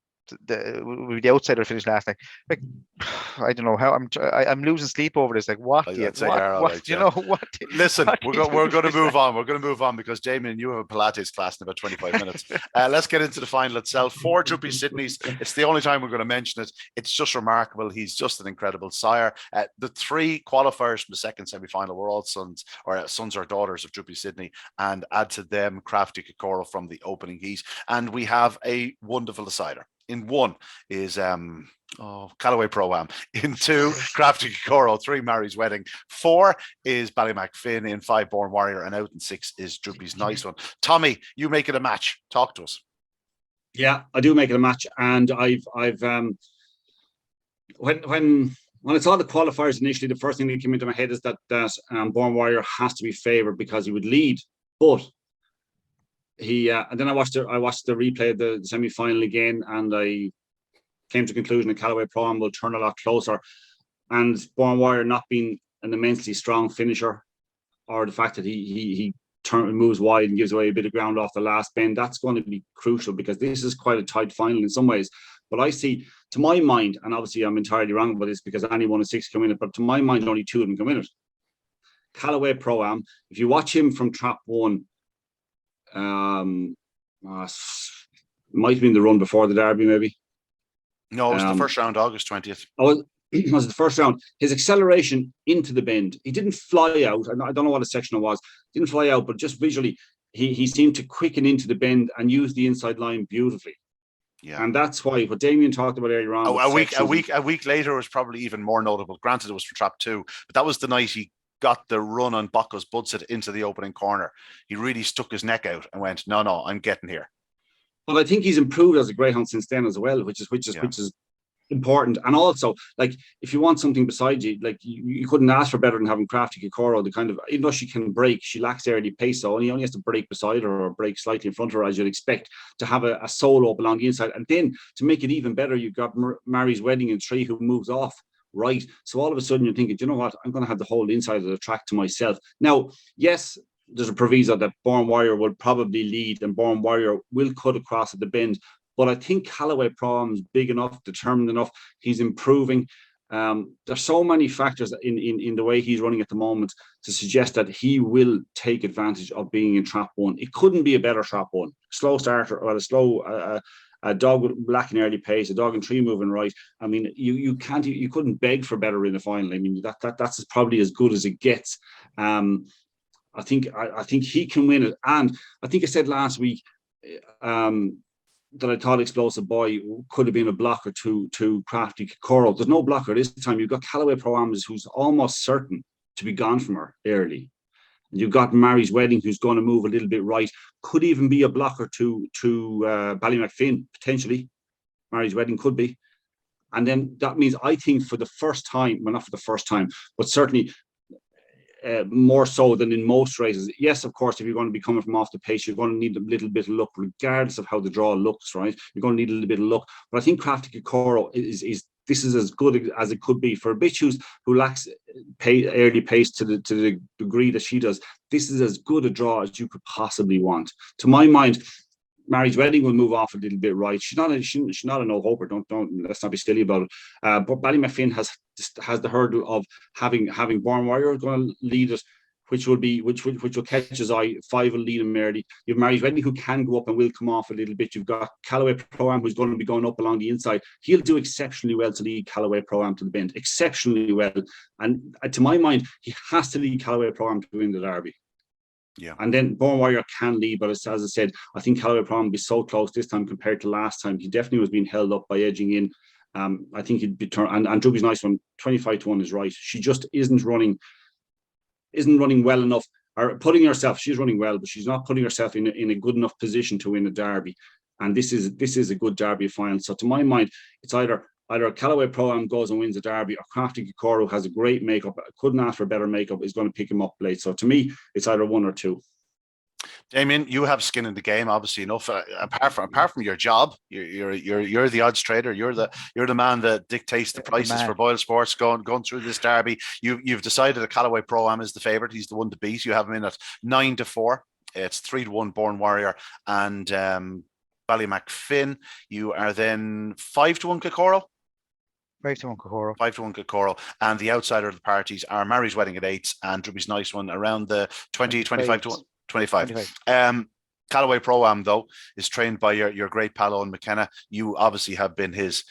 the outsider finish last. Like I don't know how I'm losing sleep over this. Like what? Listen, we're going to move on. We're going to move on because Damien, you have a Pilates class in about 25 minutes. Let's get into the final itself. 4 Droopy Sydneys. It's the only time we're going to mention it. It's just remarkable. He's just an incredible sire. The 3 qualifiers from the second semi-final were all sons or daughters of Droopy Sydney, and add to them Crafty Kokoro from the opening heat. And we have a wonderful decider. In 1 is Callaway Pro-Am. In 2, Crafty Kokoro. 3, Mary's Wedding. 4 is Ballymacfin. In 5, Born Warrior. And out in 6 is Droopy's Nice One. Tommy, you make it a match. Talk to us. Yeah, I do make it a match, and I've when I saw the qualifiers initially, the first thing that came into my head is that Born Warrior has to be favoured because he would lead, but he and then I watched the replay of the semi-final again, and I came to the conclusion that Callaway Pro-Am will turn a lot closer, and Born Warrior not being an immensely strong finisher, or the fact that he moves wide and gives away a bit of ground off the last bend, that's going to be crucial because this is quite a tight final in some ways. But I see, to my mind, and obviously I'm entirely wrong about this because only 1 of 6 come in it, but to my mind only 2 of them come in it. Callaway Pro-Am, if you watch him from trap 1, might have been the run before the Derby, maybe. No, it was the first round, August 20th. Was the first round. His acceleration into the bend, he didn't fly out. I don't know what a section it was. He didn't fly out, but just visually, he seemed to quicken into the bend and use the inside line beautifully. Yeah, and that's why what Damien talked about earlier on. A week later was probably even more notable. Granted, it was for trap 2, but that was the night he got the run on Bocco's Budset into the opening corner. He really stuck his neck out and went, no, I'm getting here. Well, I think he's improved as a greyhound since then as well, which is important. And also, like, if you want something beside you, like you couldn't ask for better than having Crafty Kokoro. The kind of, even though she can break, she lacks early pace, so he only has to break beside her or break slightly in front of her, as you'd expect, to have a solo up along the inside. And then to make it even better, you've got Mary's Wedding in 3 who moves off right. So all of a sudden you're thinking, you know what, I'm going to have the whole inside of the track to myself. Now, yes, there's a proviso that Born Warrior will probably lead and Born Warrior will cut across at the bend. But I think Callaway Pro-Am is big enough, determined enough. He's improving. There's so many factors in the way he's running at the moment to suggest that he will take advantage of being in trap 1. It couldn't be a better trap 1. Slow starter, or a dog with lacking early pace, a dog in 3 moving right. I mean, you couldn't beg for better in the final. I mean, that's probably as good as it gets. I think he can win it. And I think I said last week that I thought Explosive Boy could have been a blocker to Crafty Kokoro. There's no blocker this time. You've got Callaway Pro-Am who's almost certain to be gone from her early. You've got Mary's Wedding who's going to move a little bit right. Could even be a blocker to Ballymacfin, potentially. Mary's Wedding could be. And then that means, I think, for the first time, well, not for the first time, but certainly more so than in most races. Yes, of course, if you're going to be coming from off the pace, you're going to need a little bit of luck, regardless of how the draw looks, right? You're going to need a little bit of luck. But I think Crafty Kokoro is as good as it could be for a bitch who lacks early pace to the degree that she does. This is as good a draw as you could possibly want. To my mind, Mary's Wedding will move off a little bit right. She's not a no-hoper. Don't let's not be silly about it. But Ballymacfin has the hurdle of having Born Warrior going to lead us, which will catch his eye. 5 will lead him early. You have Mary's Wedding who can go up and will come off a little bit. You've got Callaway Pro-Am who's going to be going up along the inside. He'll do exceptionally well to lead Callaway Pro-Am to the bend. Exceptionally well. And to my mind, he has to lead Callaway Pro-Am to win the Derby. Yeah, and then Born Warrior can lead, but as I said, I think Callaway Pro-Am will be so close this time compared to last time. He definitely was being held up by edging in. I think he'd be turned. And Droopy's Nice One, 25-1 is right. She just isn't running well enough, or putting herself. She's running well, but she's not putting herself in a good enough position to win a Derby. And this is a good Derby final. So to my mind, it's either either Callaway Pro-Am goes and wins the Derby, or Crafty Kokoro has a great makeup, couldn't ask for better makeup, is going to pick him up late. So to me, it's either one or two. Damien, you have skin in the game, obviously enough. Apart from your job, you're the odds trader. You're the man that dictates the prices for Boylesports going through this Derby. You've decided that Callaway Pro-Am is the favourite. He's the one to beat. You have him in at 9-4. It's 3-1 Born Warrior and Ballymacfin. You are then 5-1 Kokoro. 5-1 Kokoro. 5-1 Kokoro. And the outsider of the parties are Mary's Wedding at 8 and Drubby's Nice One around the 25-1. 25. Callaway Pro-Am, though, is trained by your great pal Owen McKenna. You obviously have been his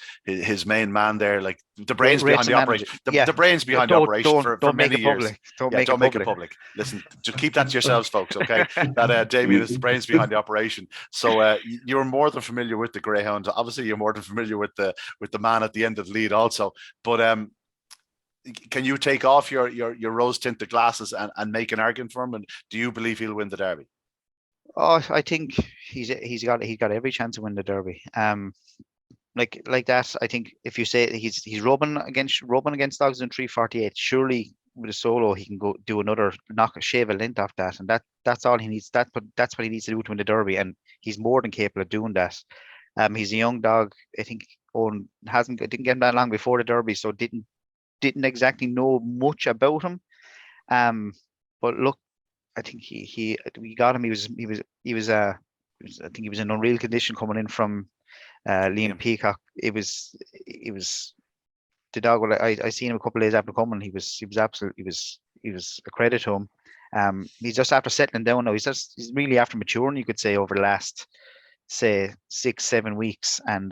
main man there, like the brains behind the operation. The brains behind the operation for many years. Don't make it public. Listen, just keep that to yourselves, folks, okay? That Damien is the brains behind the operation. So you're more than familiar with the Greyhound. Obviously, you're more than familiar with the man at the end of the lead also. But can you take off your rose tinted glasses and make an argument for him? And do you believe he'll win the Derby? Oh, I think he's got every chance to win the Derby. Like that. I think if you say he's rubbing against dogs in 3:48, surely with a solo he can go do another shave a length off that, and that's all he needs. That's what he needs to do to win the Derby, and he's more than capable of doing that. He's a young dog. I think Owen didn't get him that long before the Derby, so didn't exactly know much about him. But look, I think we got him. He was I think he was in unreal condition coming in from Liam Peacock. It was the dog. Well, I seen him a couple of days after coming. He was a credit to him. He's just after settling down now. He's really after maturing, you could say, over the last, say, 6-7 weeks. And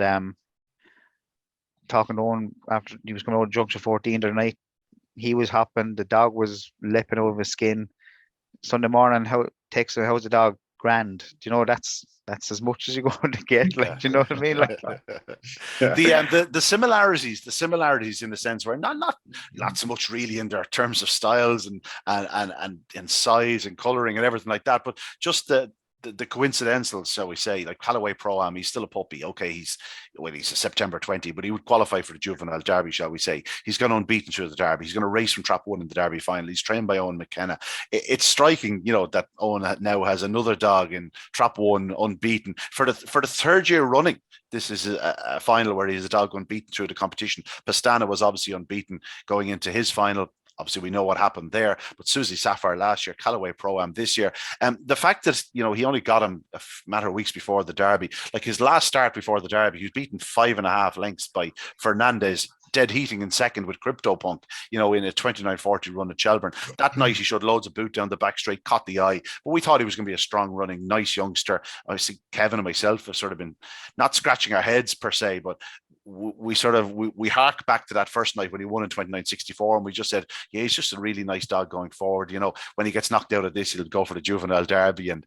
talking to him after he was coming out of Junction 14 the other night, he was hopping. The dog was leaping over his skin. Sunday morning, how's the dog? Grand. Do you know that's as much as you're going to get? Like, do you know what I mean? Like the similarities in the sense where not so much really in their terms of styles and size and coloring and everything like that, but just the coincidental, shall we say, like Callaway Pro-Am, he's still a puppy. Okay, he's a September 20, but he would qualify for the Juvenile Derby, shall we say. He's gone unbeaten through the Derby. He's going to race from Trap 1 in the Derby final. He's trained by Owen McKenna. It's striking, that Owen now has another dog in Trap 1 unbeaten for the third year running. This is a final where he has a dog unbeaten through the competition. Pastana was obviously unbeaten going into his final. Obviously, we know what happened there, but Susie Sapphire last year, Callaway Pro-Am this year. The fact that, he only got him a matter of weeks before the Derby, like his last start before the Derby, he was beaten 5.5 lengths by Fernandez, dead heating in second with CryptoPunk, in a 29:40 run at Shelbourne. That night, he showed loads of boot down the back straight, caught the eye, but we thought he was going to be a strong running, nice youngster. I see Kevin and myself have sort of been not scratching our heads per se, but we hark back to that first night when he won in 29:64, and we just said, yeah, he's just a really nice dog going forward. When he gets knocked out of this, he'll go for the Juvenile Derby, and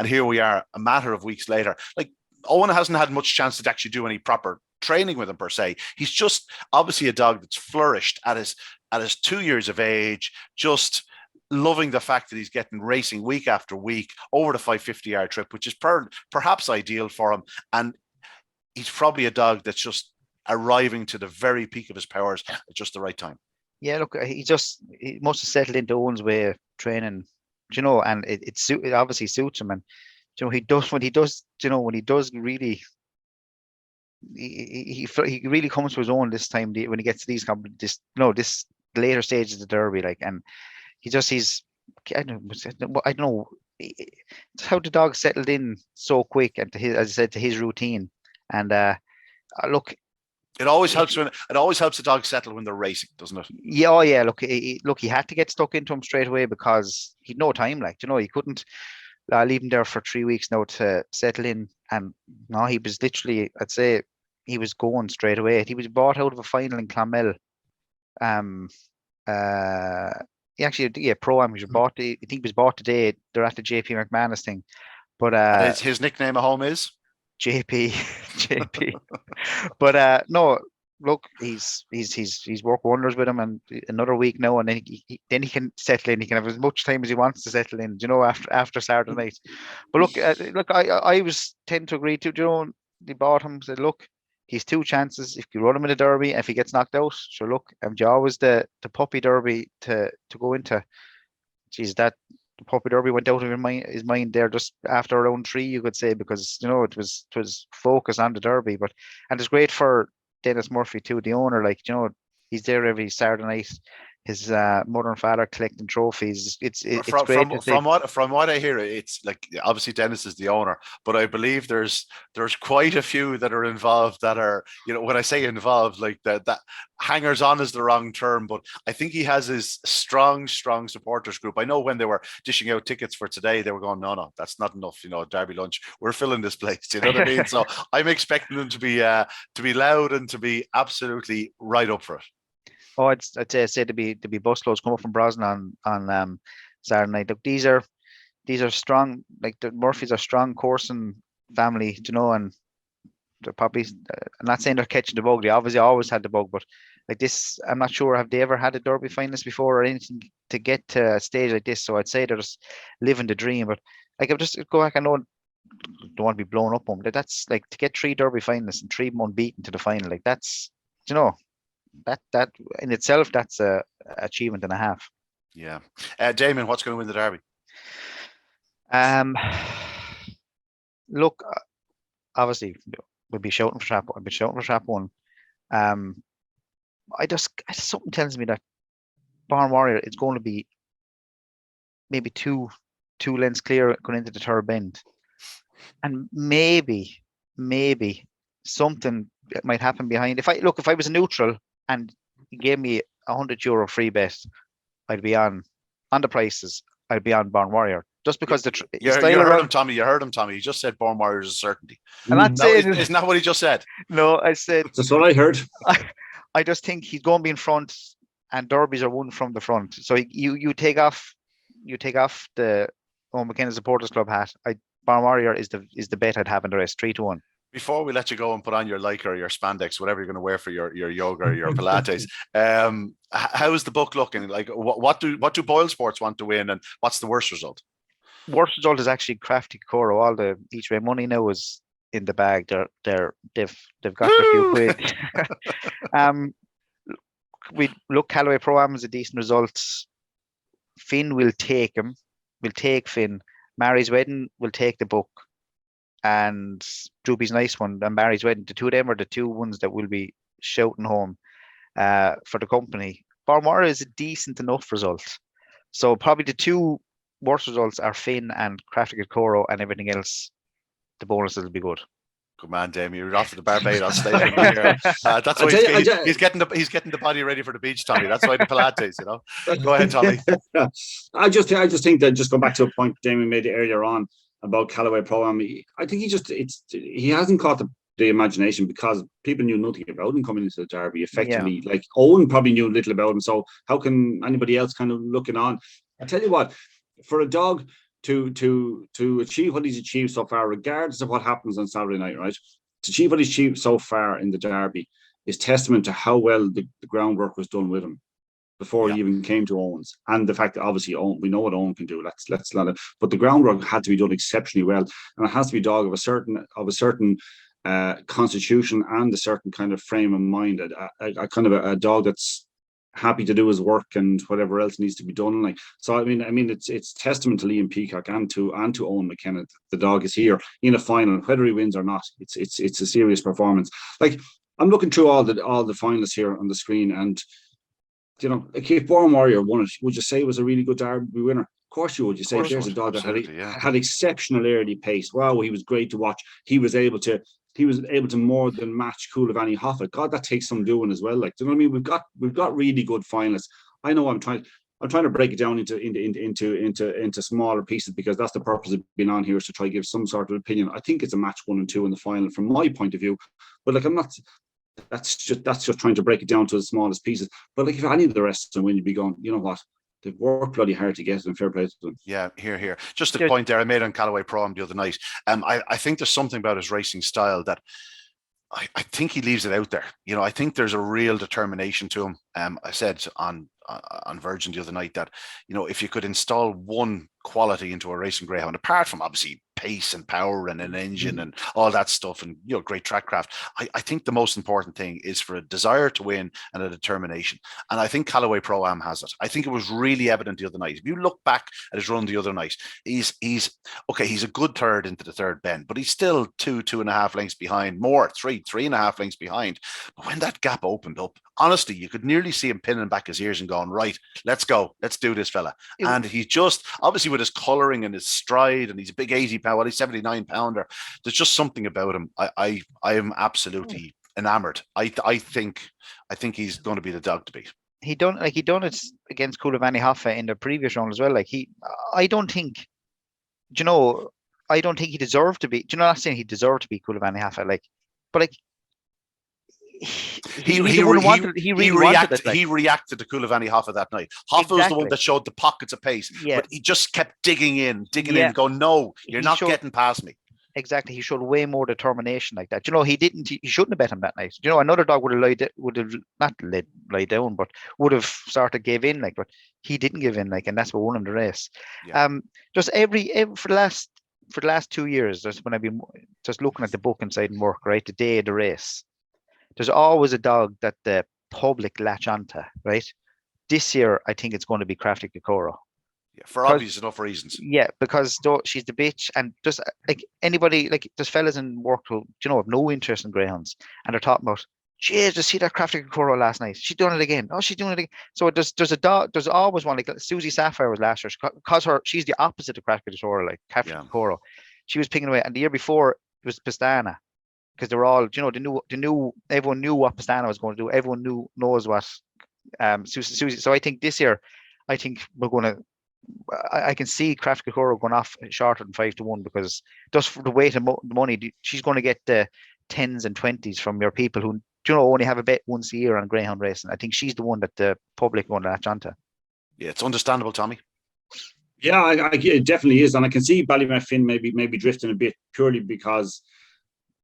here we are a matter of weeks later. Like, Owen hasn't had much chance to actually do any proper training with him per se. He's just obviously a dog that's flourished at his 2 years of age, just loving the fact that he's getting racing week after week over the 550-yard trip, which is perhaps ideal for him. And he's probably a dog that's just arriving to the very peak of his powers at just the right time. Yeah, look, he must have settled into Owen's way of training, and it obviously suits him. And when he does really, he really comes to his own this time when he gets to this later stages of the Derby, like, and I don't know how the dog settled in so quick and to his routine. And look, it always helps the dog settle when they're racing, doesn't it? Yeah, oh yeah. Look, he had to get stuck into him straight away because he'd no time. Like, he couldn't leave him there for 3 weeks now to settle in. And no, he was literally, I'd say, he was going straight away. He was bought out of a final in Clonmel. Pro-Am. I think he was bought today. They're at the JP McManus thing. But his nickname at home is JP. But no, look, he's worked wonders with him, and another week now, and then he can settle in. He can have as much time as he wants to settle in, after Saturday night. But look, I tend to agree to, they bought him, said, look, he's 2 chances. If you run him in the Derby, if he gets knocked out, sure, look, you always the puppy Derby to go into. Geez, that the puppy Derby went out of his mind there just after round 3, you could say, because it was focused on the Derby. And it's great for Dennis Murphy too, the owner. Like, he's there every Saturday night. His mother and father collecting trophies. It's great. From what I hear, it's like, obviously Dennis is the owner, but I believe there's quite a few that are involved that are, when I say involved, like that hangers on is the wrong term, but I think he has his strong supporters group. I know when they were dishing out tickets for today, they were going, no, that's not enough. Derby lunch, we're filling this place. You know what I mean? So I'm expecting them to be loud and to be absolutely right up for it. Oh, I'd say to be busloads come up from Brosnan on Saturday night. Look, these are strong. Like, the Murphys are strong coursing family, and they're probably. I'm not saying they're catching the bug. They obviously always had the bug, but like this, I'm not sure, have they ever had a Derby finalist before or anything to get to a stage like this. So I'd say they're just living the dream. But like, I'm just go back. I know, don't want to be blown up on, but that's like, to get 3 Derby finalists and 3 unbeaten to the final. Like, that's that in itself, that's a achievement and a half. Yeah. Damien, what's going to win the Derby? Look, obviously we'll be shouting for Trap. I've been shouting for Trap 1. Something tells me that Barn Warrior is going to be maybe two lengths clear going into the third bend, and maybe something might happen behind. If I was a neutral and he gave me €100 free bet, I'd be on the prices. I'd be on Barn Warrior, just because you heard him, Tommy. You heard him, Tommy. He just said Barn Warrior is a certainty. I'm not saying, isn't that what he just said? No, I said that's what I heard. I just think he's going to be in front, and derbies are won from the front. So you take off the Owen McKenna Supporters Club hat. Barn Warrior is the bet I'd have in the rest, 3-1. Before we let you go and put on your Lycra or your spandex, whatever you're going to wear for your yoga or your Pilates, how is the book looking? Like, what do Boylesports want to win, and what's the worst result? Worst result is actually Crafty Coro. All the each way money now is in the bag. They've got their few quid. We look, Callaway Pro-Am is a decent result. Finn will take him. We'll take Finn. Mary's Wedding will take the book. And Droopy's Nice One and Mary's Wedding. The two of them are the 2 ones that will be shouting home for the company. Barn Warrior is a decent enough result. So probably the 2 worst results are Finn and Crafty Coro, and everything else, the bonuses will be good. Good man, Damien. You're off to the Barbados Stadium here. That's why he's getting the body ready for the beach, Tommy. That's why the Pilates, Go ahead, Tommy. I just think that, just going back to a point Damien made earlier on about Callaway Pro-Am, I think he hasn't caught the imagination because people knew nothing about him coming into the Derby. Effectively, like Owen probably knew little about him, so how can anybody else kind of looking on? I tell you what, for a dog to achieve what he's achieved so far, regardless of what happens on Saturday night, right? To achieve what he's achieved so far in the Derby is testament to how well the groundwork was done with him before he even came to Owens, and the fact that obviously Owen, we know what Owen can do. Let's let it. But the groundwork had to be done exceptionally well, and it has to be a dog of a certain constitution and a certain kind of frame of mind. A kind of a dog that's happy to do his work and whatever else needs to be done. Like, so, I mean, it's testament to Liam Peacock and to Owen McKenna. The dog is here in a final, whether he wins or not. It's a serious performance. Like, I'm looking through all the finalists here on the screen, and like, if Barn Warrior won it, would you say it was a really good Derby winner? Of course you would. You say there's a dog that had exceptional early pace. Wow, he was great to watch. He was able to more than match Coulivanny Hoffett. God, that takes some doing as well. Like, do you know what I mean? We've got really good finalists. I know I'm trying to break it down into smaller pieces, because that's the purpose of being on here, is to try to give some sort of opinion. I think it's a match 1 and 2 in the final from my point of view, but like, I'm not. That's just trying to break it down to the smallest pieces. But like, if any of the rest of them win, you'd be going, you know what? They've worked bloody hard to get it, and fair play to them. Yeah, here. Just a point there I made on Callaway Pro-Am the other night. I think there's something about his racing style that I think he leaves it out there. I think there's a real determination to him. I said on Virgin the other night that, if you could install one quality into a racing greyhound, apart from obviously pace and power and an engine and all that stuff, and great track craft. I think the most important thing is for a desire to win and a determination. And I think Callaway Pro-Am has it. I think it was really evident the other night. If you look back at his run the other night, he's okay, he's a good third into the third bend, but he's still 2.5 lengths behind, more, 3.5 lengths behind. But when that gap opened up, honestly, you could nearly see him pinning back his ears and going, right, let's go, let's do this, fella. And he's just, obviously with his colouring and his stride, and he's a big 80-pounder, well, he's 79-pounder. There's just something about him. I am absolutely enamored. I think he's going to be the dog to beat. He done it against Coolavani Hoffa in the previous round as well. I don't think he deserved to be. I'm not saying he deserved to be Coolavani Hoffa, but he reacted to Coolavani Hoffa that night. Hoffa was the one that showed the pockets of pace, but he just kept digging in, going, no, you're not getting past me. Exactly. He showed way more determination like that. He shouldn't have bet him that night. Another dog would have not laid down, but would have started gave in, but he didn't give in, and that's what won him the race. Yeah. Just every for the last 2 years, just when I've been just looking at the book inside and work, right, the day of the race, there's always a dog that the public latch onto, right? This year, I think it's going to be Crafty Kokoro. Yeah, for obvious enough reasons. Yeah, because she's the bitch, and just anybody, there's fellas in work who, have no interest in greyhounds, and they're talking about, geez, just see that Crafty Kokoro last night. She's doing it again. Oh, she's doing it again. So there's a dog. There's always one, Susie Sapphire was last year, because she's the opposite of Crafty Kokoro, Crafty Kokoro. She was picking away, and the year before it was Pastana. Because they were all, they knew, everyone knew what Pastana was going to do. Everyone knows what Susie. So I think this year, I think we're going to, I can see Crafty Kokoro going off shorter than 5-1, because just for the weight of the money, she's going to get the 10s and 20s from your people who, only have a bet once a year on greyhound racing. I think she's the one that the public want to latch onto. Yeah, it's understandable, Tommy. Yeah, it definitely is. And I can see Ballymafin maybe drifting a bit purely because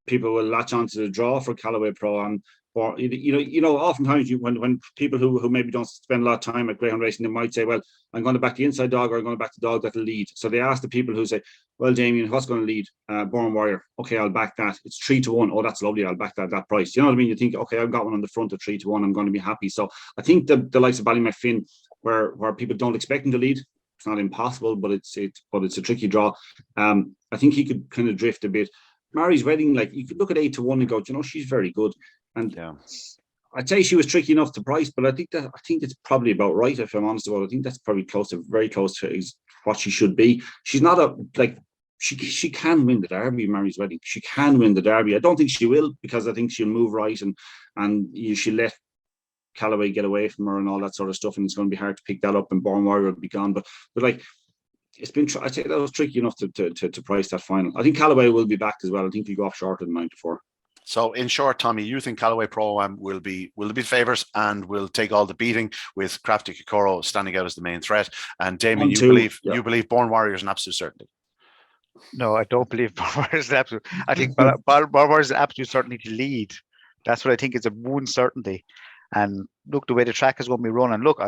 people will latch onto the draw for Callaway Pro-Am. Or oftentimes when people who maybe don't spend a lot of time at greyhound racing, they might say, well, I'm going to back the inside dog, or I'm going to back the dog that'll lead. So they ask the people who say, well, Damien, what's going to lead? Born Warrior. Okay, I'll back that. It's 3-1. Oh, that's lovely. I'll back that price. You know what I mean? You think, okay, I've got one on the front of 3-1. I'm going to be happy. So I think the likes of Ballymafin, where people don't expect him to lead, it's not impossible, but it's a tricky draw. I think he could kind of drift a bit. Mary's Wedding, you could look at 8-1 and go, she's very good. And I'd say she was tricky enough to price, but I think it's probably about right, if I'm honest about it. I think that's probably very close to what she should be. She's not she can win the Derby, Mary's Wedding. She can win the Derby. I don't think she will, because I think she'll move right and she'll let Callaway get away from her and all that sort of stuff, and it's going to be hard to pick that up, and Born Warrior will be gone. But it's been, I'd say that was tricky enough to price that final. I think Callaway will be back as well. I think he'll go off shorter than 9-4. So in short, Tommy, you think Callaway Pro-Am will be favourites and will take all the beating, with Crafty Kokoro standing out as the main threat. And Damien, you believe Born Warrior is an absolute certainty. No, I don't believe Born Warrior is an absolute. I think Born Warrior is an absolute certainty to lead. That's what I think is a one certainty. And look, the way the track is going to be run, and look,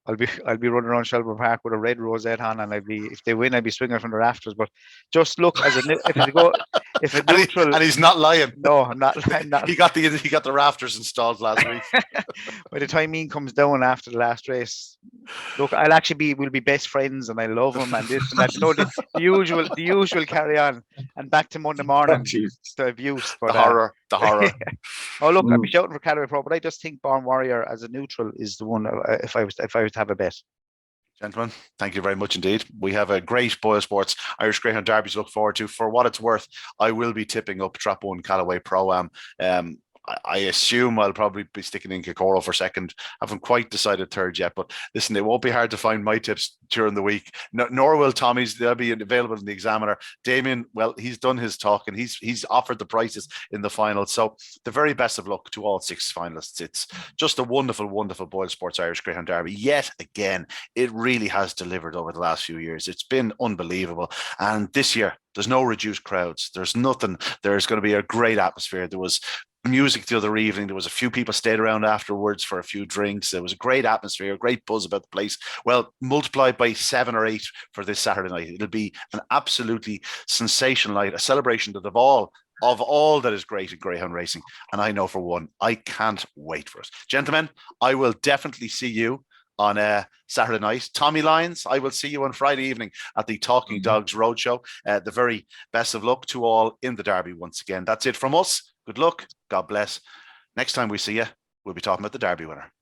I'll be running around Shelbourne Park with a red rosette on, and if they win, I'll be swinging from the rafters. But just look, if a neutral, and he's not lying. No, I'm not lying. He got the rafters installed last week. By the time Ian comes down after the last race, look, we'll be best friends, and I love him, and this and that. The usual carry on, and back to Monday morning. The abuse, but, the horror. Oh look, I'll be shouting for Callaway Pro, but I just think Born Warrior as a neutral is the one. If I was to have a bet. Gentlemen, thank you very much indeed. We have a great Boylesports Irish Greyhound Derby to look forward to. For what it's worth, I will be tipping up Trap 1 Callaway Pro-Am. I assume I'll probably be sticking in Kokoro for second. Haven't quite decided third yet, but listen, it won't be hard to find my tips during the week. Nor will Tommy's. They'll be available in the Examiner. Damien, well, he's done his talk and he's offered the prices in the final. So the very best of luck to all 6 finalists. It's just a wonderful, wonderful Boylesports Irish Greyhound Derby. Yet again, it really has delivered over the last few years. It's been unbelievable. And this year, there's no reduced crowds. There's nothing. There's going to be a great atmosphere. There was music the other evening. There was a few people stayed around afterwards for a few drinks. There was a great atmosphere, a great buzz about the place. Well, multiplied by 7 or 8 for this Saturday night. It'll be an absolutely sensational night, a celebration of all that is great in greyhound racing. And I know for one, I can't wait for it. Gentlemen, I will definitely see you on Saturday night. Tommy Lyons, I will see you on Friday evening at the Talking Dogs Roadshow. The very best of luck to all in the Derby once again. That's it from us. Good luck. God bless. Next time we see you, we'll be talking about the Derby winner.